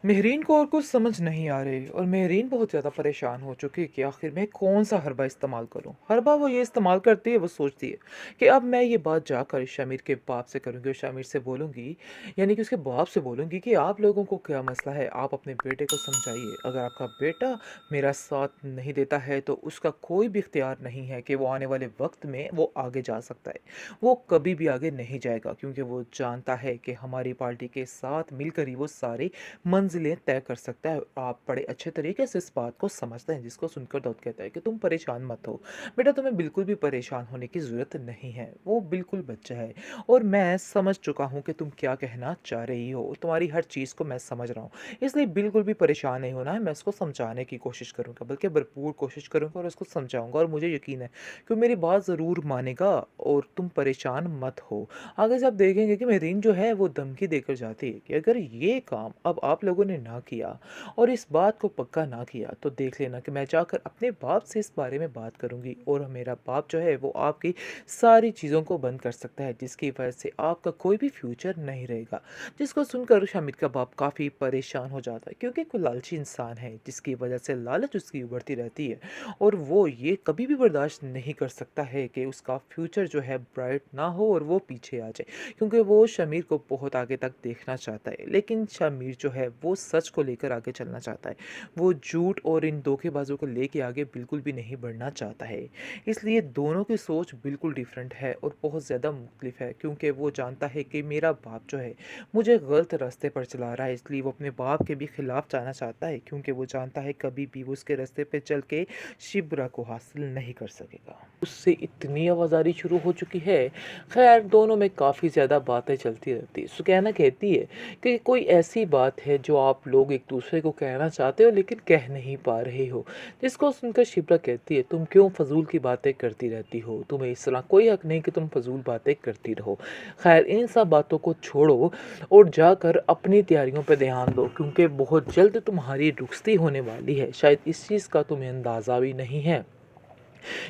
मेहरीन को और कुछ समझ नहीं आ रही और मेहरीन बहुत ज़्यादा परेशान हो चुकी है कि आखिर मैं कौन सा हरबा इस्तेमाल करूं। हर बार वो ये इस्तेमाल करती है, वो सोचती है कि अब मैं ये बात जाकर शामिर के बाप से करूंगी और शामिर से बोलूंगी, यानी कि उसके बाप से बोलूंगी कि आप लोगों को क्या मसला है, आप अपने बेटे को समझाइए। अगर आपका बेटा मेरा साथ नहीं देता है तो उसका कोई भी इख्तियार नहीं है कि वो आने वाले वक्त में वो आगे जा सकता है। वो कभी भी आगे नहीं जाएगा क्योंकि वो जानता है कि हमारी पार्टी के साथ मिलकर ही वो सारी मंजिलें तय कर सकता है। आप बड़े अच्छे तरीके से इस बात को समझते हैं, जिसको सुनकर दाऊद कहता है कि तुम परेशान मत हो बेटा, तुम्हें बिल्कुल भी परेशान होने की ज़रूरत नहीं है। वो बिल्कुल बच्चा है और मैं समझ चुका हूँ कि तुम क्या कहना चाह रही हो, तुम्हारी हर चीज़ को मैं समझ रहा हूँ, इसलिए बिल्कुल भी परेशान नहीं होना है। मैं उसको समझाने की कोशिश करूँगा, बल्कि भरपूर कोशिश करूँगा और उसको समझाऊँगा और मुझे यकीन है कि वो मेरी बात ज़रूर मानेगा और तुम परेशान मत हो। आगे से आप देखेंगे कि मेरीन जो है वो धमकी देकर जाती है कि अगर ये काम अब आप लोगों ने ना किया और इस बात को पक्का ना किया तो देख लेना कि मैं जाकर अपने बाप से इस बारे में बात करूंगी और मेरा बाप जो है वो आपकी सारी चीज़ों को बंद कर सकता है, जिसकी वजह से आपका कोई भी फ्यूचर नहीं रहेगा। जिसको सुनकर शामिद का बाप काफ़ी परेशान हो जाता है क्योंकि कोई लालची इंसान है जिसकी वजह से लालच उसकी उभरती रहती है और वो ये कभी भी बर्दाश्त नहीं कर सकता है कि उसका फ्यूचर जो है ब्राइट ना हो और वो पीछे आ जाए, क्योंकि वो शमीर को बहुत आगे तक देखना चाहता है। लेकिन शमीर जो है वो सच को लेकर आगे चलना चाहता है, वो झूठ और इन धोखेबाजों को लेके आगे बिल्कुल भी नहीं बढ़ना चाहता है। इसलिए दोनों की सोच बिल्कुल डिफरेंट है और बहुत ज़्यादा मुख्तलिफ है, क्योंकि वो जानता है कि मेरा बाप जो है मुझे गलत रास्ते पर चला रहा है, इसलिए वो अपने बाप के भी खिलाफ जाना चाहता है, क्योंकि वो जानता है कभी भी वो उसके रास्ते पे चल के शिब्रा को हासिल नहीं कर सकेगा। उससे इतनी आवाज़ारी शुरू हो चुकी है। खैर दोनों में काफ़ी ज़्यादा बातें चलती रहती है। सुकैना कहती है कि कोई ऐसी बात है जो आप लोग एक दूसरे को कहना चाहते हो लेकिन कह नहीं पा रहे हो, जिसको सुनकर शिप्रा कहती है तुम क्यों फजूल की बातें करती रहती हो, तुम्हें इस तरह कोई हक नहीं कि तुम फजूल बातें करती रहो। खैर इन सब बातों को छोड़ो और जाकर अपनी तैयारियों पर ध्यान दो, क्योंकि बहुत जल्द तुम्हारी रुखसती होने वाली है। शायद इस चीज़ का तुम्हें अंदाज़ा भी नहीं है,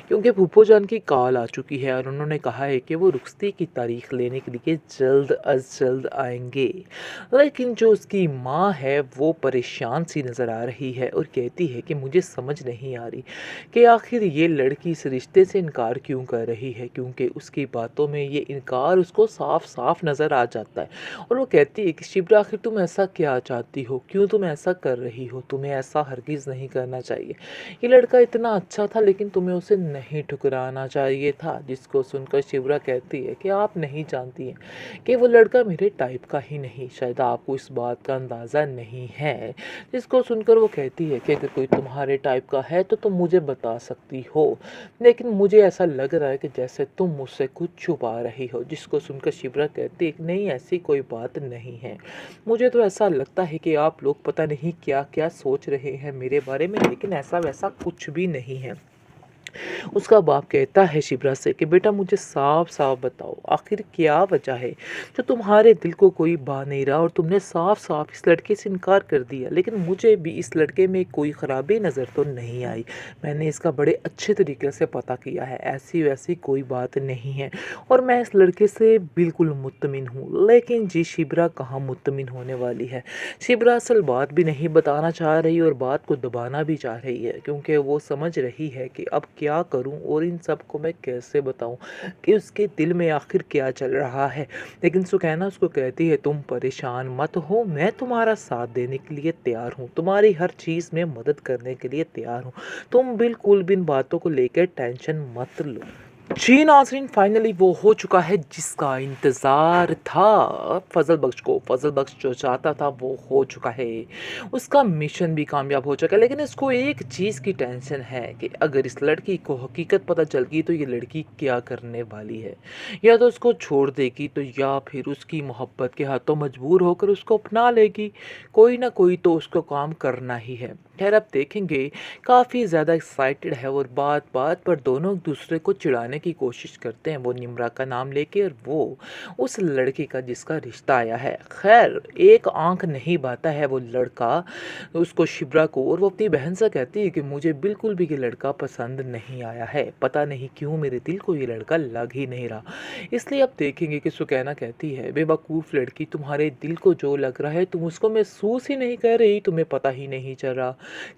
क्योंकि फूफो जान की कॉल आ चुकी है और उन्होंने कहा है कि वो रुखसती की तारीख लेने के लिए जल्द अज जल्द आएंगे। लेकिन जो उसकी माँ है वो परेशान सी नज़र आ रही है और कहती है कि मुझे समझ नहीं आ रही कि आखिर ये लड़की इस रिश्ते से इनकार क्यों कर रही है, क्योंकि उसकी बातों में ये इनकार उसको साफ साफ नज़र आ जाता है। और वो कहती है कि शिप्रा आखिर तुम ऐसा क्या चाहती हो, क्यों तुम ऐसा कर रही हो, तुम्हें ऐसा हरगिज़ नहीं करना चाहिए। ये लड़का इतना अच्छा था लेकिन तुम्हें उसे नहीं ठुकराना चाहिए था। जिसको सुनकर शिवरा कहती है कि आप नहीं जानती हैं कि वो लड़का मेरे टाइप का ही नहीं, शायद आपको इस बात का अंदाज़ा नहीं है। जिसको सुनकर वो कहती है कि अगर कोई तुम्हारे टाइप का है तो तुम मुझे बता सकती हो, लेकिन मुझे ऐसा लग रहा है कि जैसे तुम मुझसे कुछ छुपा रही हो। जिसको सुनकर शिवरा कहती है कि नहीं ऐसी कोई बात नहीं है, मुझे तो ऐसा लगता है कि आप लोग पता नहीं क्या क्या सोच रहे हैं मेरे बारे में, लेकिन ऐसा वैसा कुछ भी नहीं है। उसका बाप कहता है शिप्रा से कि बेटा मुझे साफ साफ बताओ आखिर क्या वजह है जो तुम्हारे दिल को कोई बा नहीं रहा और तुमने साफ साफ इस लड़के से इनकार कर दिया। लेकिन मुझे भी इस लड़के में कोई ख़राबी नज़र तो नहीं आई, मैंने इसका बड़े अच्छे तरीके से पता किया है, ऐसी वैसी कोई बात नहीं है और मैं इस लड़के से बिल्कुल मुतमिन हूँ। लेकिन जी शिप्रा कहाँ मुतमिन होने वाली है। शिप्रा असल बात भी नहीं बताना चाह रही और बात को दबाना भी चाह रही है, क्योंकि वो समझ रही है कि अब क्या करूं और इन सब को मैं कैसे बताऊं कि उसके दिल में आखिर क्या चल रहा है। लेकिन सुकैना उसको कहती है तुम परेशान मत हो, मैं तुम्हारा साथ देने के लिए तैयार हूँ, तुम्हारी हर चीज़ में मदद करने के लिए तैयार हूँ, तुम बिल्कुल भी इन बातों को लेकर टेंशन मत लो। जी नाज़रीन, फाइनली वो हो चुका है जिसका इंतज़ार था। फजल बख्श जो चाहता था वो हो चुका है, उसका मिशन भी कामयाब हो चुका है। लेकिन इसको एक चीज़ की टेंशन है कि अगर इस लड़की को हकीकत पता चल गई तो ये लड़की क्या करने वाली है, या तो उसको छोड़ देगी तो या फिर उसकी मोहब्बत के हाथों मजबूर होकर उसको अपना लेगी। कोई ना कोई तो उसको काम करना ही है। खैर आप देखेंगे काफ़ी ज़्यादा एक्साइटेड है और बात-बात पर दोनों एक-दूसरे को चिढ़ाने की कोशिश करते हैं, वो निम्रा का नाम लेके और वो उस लड़के का जिसका रिश्ता आया है। खैर एक आँख नहीं बाता है वो लड़का उसको शिब्रा को और वो अपनी बहन से कहती है कि मुझे बिल्कुल भी ये लड़का पसंद नहीं आया है। पता नहीं क्यों मेरे दिल को ये लड़का लग ही नहीं रहा। इसलिए आप देखेंगे कि सुकैना कहती है बेवकूफ़ लड़की तुम्हारे दिल को जो लग रहा है तुम उसको महसूस ही नहीं कर रही, तुम्हें पता ही नहीं चल रहा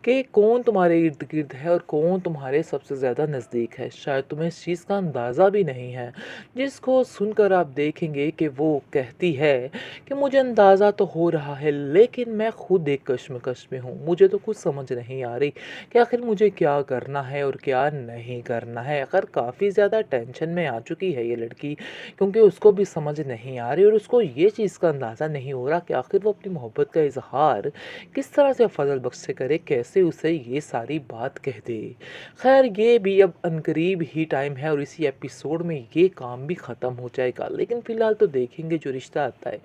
कि कौन तुम्हारे इर्द-गिर्द है और कौन तुम्हारे सबसे ज़्यादा नज़दीक है। शायद तुम्हें इस चीज़ का अंदाज़ा भी नहीं है। जिसको सुनकर आप देखेंगे कि वो कहती है कि मुझे अंदाज़ा तो हो रहा है लेकिन मैं खुद एक कश्मकश में हूँ। मुझे तो कुछ समझ नहीं आ रही कि आखिर मुझे क्या करना है और क्या नहीं करना है। आखिर काफ़ी ज़्यादा टेंशन में आ चुकी है ये लड़की क्योंकि उसको भी समझ नहीं आ रही और उसको ये चीज़ का अंदाज़ा नहीं हो रहा कि आखिर वो अपनी मोहब्बत का इज़हार किस तरह से फ़ज़ल बख्श से करे, कैसे उसे ये सारी बात कह दे। ख़ैर ये भी अब अनकरीब ही टाइम है और इसी एपिसोड में ये काम भी ख़त्म हो जाएगा। लेकिन फ़िलहाल तो देखेंगे जो रिश्ता आता है।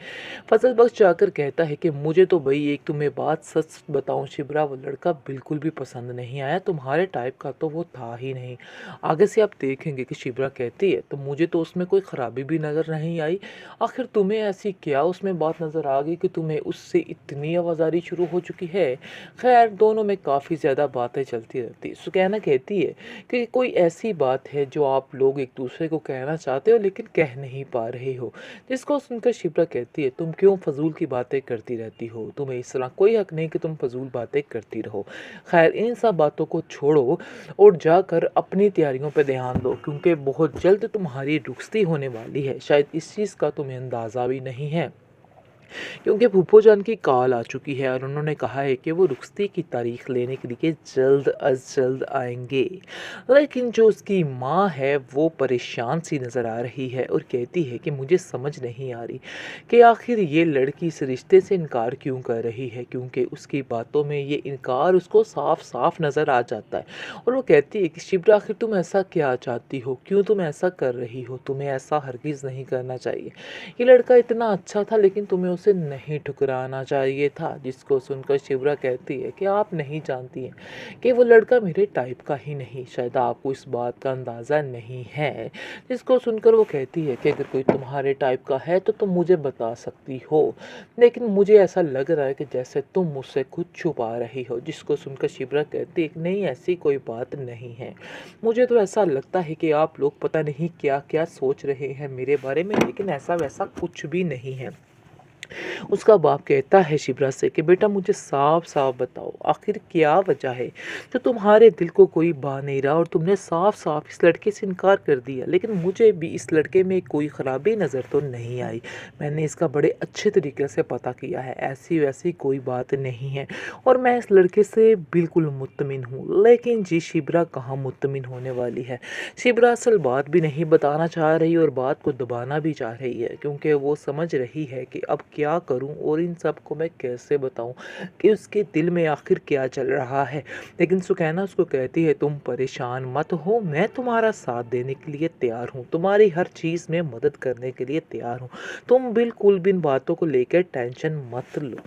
फ़ज़ल बख्श जाकर कहता है कि मुझे तो भई एक तुम्हें बात सच बताऊँ शिब्रा वो लड़का बिल्कुल भी पसंद नहीं आया, तुम्हारे टाइप का तो वो था ही नहीं। आगे से आप देखेंगे कि शिब्रा कहती है तो मुझे तो उसमें कोई ख़राबी भी नज़र नहीं आई। आखिर तुम्हें ऐसी क्या उसमें बात नज़र आ गई कि तुम्हें उससे इतनी आवाज़ारी शुरू हो चुकी है? खैर दोनों में काफ़ी ज़्यादा बातें चलती रहती। सुकैना कहती है कि कोई ऐसी बात है जो आप लोग एक-दूसरे को कहना चाहते हो लेकिन कह नहीं पा रहे हो। जिसको सुनकर शिप्रा कहती है तुम क्यों फ़ज़ूल की बातें करती रहती हो? तुम्हें इस तरह कोई हक नहीं कि तुम फ़ज़ूल बातें करती रहो। खैर इन सब बातों को छोड़ो और जाकर अपनी तैयारियों पे ध्यान दो क्योंकि बहुत जल्द तुम्हारी रुखसती होने वाली है। शायद इस चीज़ का तुम्हें अंदाज़ा भी नहीं है। क्योंकि फूफो जान की कॉल आ चुकी है और उन्होंने कहा है कि वो रुखसती की तारीख लेने के लिए जल्द अज़ जल्द आएँगे। लेकिन जो उसकी माँ है वो परेशान सी नज़र आ रही है और कहती है कि मुझे समझ नहीं आ रही कि आखिर ये लड़की इस रिश्ते से इनकार क्यों कर रही है क्योंकि उसकी बातों में ये इनकार उसको साफ-साफ नज़र आ जाता है। और वो कहती है कि शिप्रा आखिर तुम ऐसा क्या चाहती हो? क्यों तुम ऐसा कर रही हो? तुम्हें ऐसा हरगिज़ नहीं करना चाहिए। ये लड़का इतना अच्छा था लेकिन तुम्हें उसे नहीं ठुकराना चाहिए था। जिसको सुनकर शिवरा कहती है कि आप नहीं जानती हैं कि वो लड़का मेरे टाइप का ही नहीं, शायद आपको इस बात का अंदाज़ा नहीं है। जिसको सुनकर वो कहती है कि अगर कोई तुम्हारे टाइप का है तो तुम मुझे बता सकती हो, लेकिन मुझे ऐसा लग रहा है कि जैसे तुम मुझसे कुछ छुपा रही हो। जिसको सुनकर शिवरा कहती है कि नहीं ऐसी कोई बात नहीं है, मुझे तो ऐसा लगता है कि आप लोग पता नहीं क्या-क्या सोच रहे हैं मेरे बारे में, लेकिन ऐसा-वैसा कुछ भी नहीं है। उसका बाप कहता है शिप्रा से कि बेटा मुझे साफ-साफ बताओ आखिर क्या वजह है जो तुम्हारे दिल को कोई भा नहीं रहा और तुमने साफ-साफ इस लड़के से इनकार कर दिया। लेकिन मुझे भी इस लड़के में कोई ख़राबी नज़र तो नहीं आई। मैंने इसका बड़े अच्छे तरीके से पता किया है, ऐसी-वैसी कोई बात नहीं है और मैं इस लड़के से बिल्कुल मुत्तमिन हूँ। लेकिन जी शिप्रा कहाँ मुत्तमिन होने वाली है। शिप्रा असल बात भी नहीं बताना चाह रही और बात को दबाना भी चाह रही है क्योंकि वो समझ रही है कि अब क्या करूं और इन सब को मैं कैसे बताऊं कि उसके दिल में आखिर क्या चल रहा है। लेकिन सुकैना उसको कहती है तुम परेशान मत हो, मैं तुम्हारा साथ देने के लिए तैयार हूँ, तुम्हारी हर चीज़ में मदद करने के लिए तैयार हूँ। तुम बिल्कुल भी इन बातों को लेकर टेंशन मत लो।